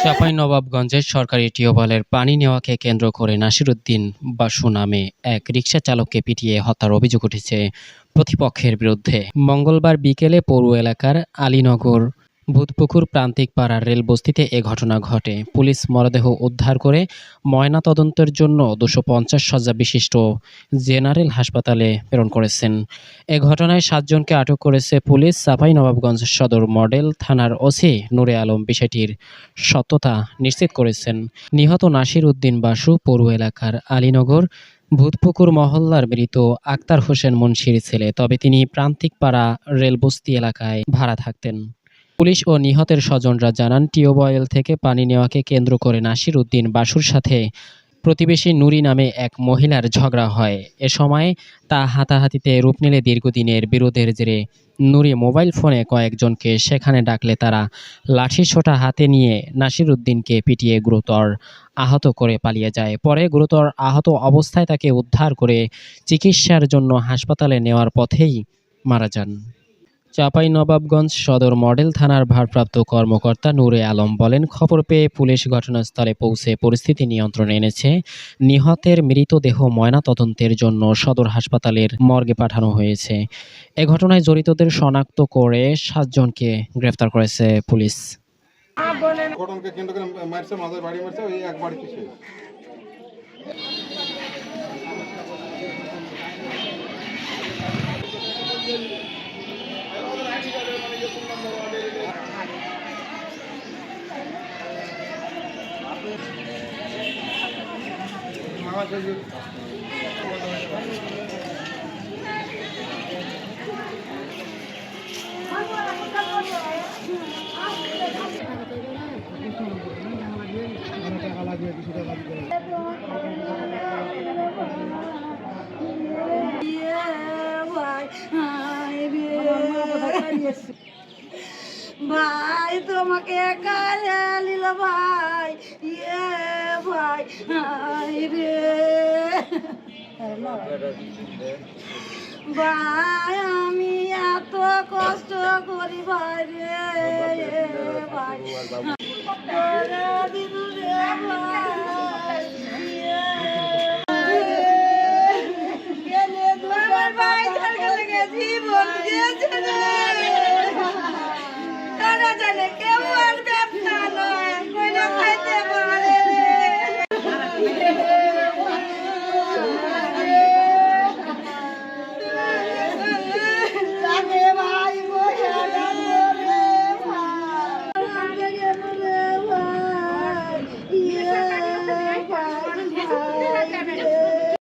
চাঁপাইনবাবগঞ্জের সরকারি টিউবওয়েলের পানি নেওয়াকে কেন্দ্র করে নাসিরুদ্দিন বাসু নামে এক রিকশাচালককে পিটিয়ে হত্যার অভিযোগ উঠেছে প্রতিপক্ষের বিরুদ্ধে। মঙ্গলবার বিকেলে পৌর এলাকার আলীনগর ভূতপুকুর প্রান্তিক পাড়ার রেলবস্তিতে এ ঘটনা ঘটে। পুলিশ মরদেহ উদ্ধার করে ময়নাতদন্তের জন্য 250 শয্যা বিশিষ্ট জেনারেল হাসপাতালে প্রেরণ করেছেন। এ ঘটনায় 7 জনকে আটক করেছে পুলিশ। চাঁপাইনবাবগঞ্জ সদর মডেল থানার ওসি নূরে আলম বিষয়টির সত্যতা নিশ্চিত করেছেন। নিহত নাসির উদ্দিন বাসু পৌর এলাকার আলীনগর ভূতপুকুর মহল্লার মৃত আক্তার হোসেন মুন্সির ছেলে, তবে তিনি প্রান্তিক পাড়া রেলবস্তি এলাকায় ভাড়া থাকতেন। পুলিশ ও নিহতের স্বজনরা জানান, টিউবওয়েল থেকে পানি নেওয়াকে কেন্দ্র করে নাসির উদ্দিন বাসুর সাথে প্রতিবেশী নুরি নামে এক মহিলার ঝগড়া হয়। এ সময় তা হাতাহাতিতে রূপ নিলে দীর্ঘদিনের বিরোধের জেরে নুরি মোবাইল ফোনে কয়েকজনকে সেখানে ডাকলে তারা লাঠিসোঁটা হাতে নিয়ে নাসির উদ্দিনকে পিটিয়ে গুরুতর আহত করে পালিয়ে যায়। পরে গুরুতর আহত অবস্থায় তাকে উদ্ধার করে চিকিৎসার জন্য হাসপাতালে নেওয়ার পথেই মারা যান। চাঁপাইনবাবগঞ্জ সদর মডেল থানার ভারপ্রাপ্ত কর্মকর্তা নূরে আলম বলেন, খবর পেয়ে পুলিশ ঘটনাস্থলে পৌঁছে পরিস্থিতি নিয়ন্ত্রণে এনেছে। নিহতের মৃতদেহ ময়নাতদন্তের জন্য সদর হাসপাতালের মর্গে পাঠানো হয়েছে। এ ঘটনায় জড়িতদের শনাক্ত করে 7 জনকে গ্রেফতার করেছে পুলিশ। ঘটনাকে কেন্দ্র করে মারছে, মাথায় বাড়ি মারছে, ওই এক বাড়িতে শেষ। ভাই তোমাকে কারে নিল ভাই, ইয়ে ভাই হাই রে ভাই, আমি এত কষ্ট করি ভাই রে ভাই, দিদু রে ভাই।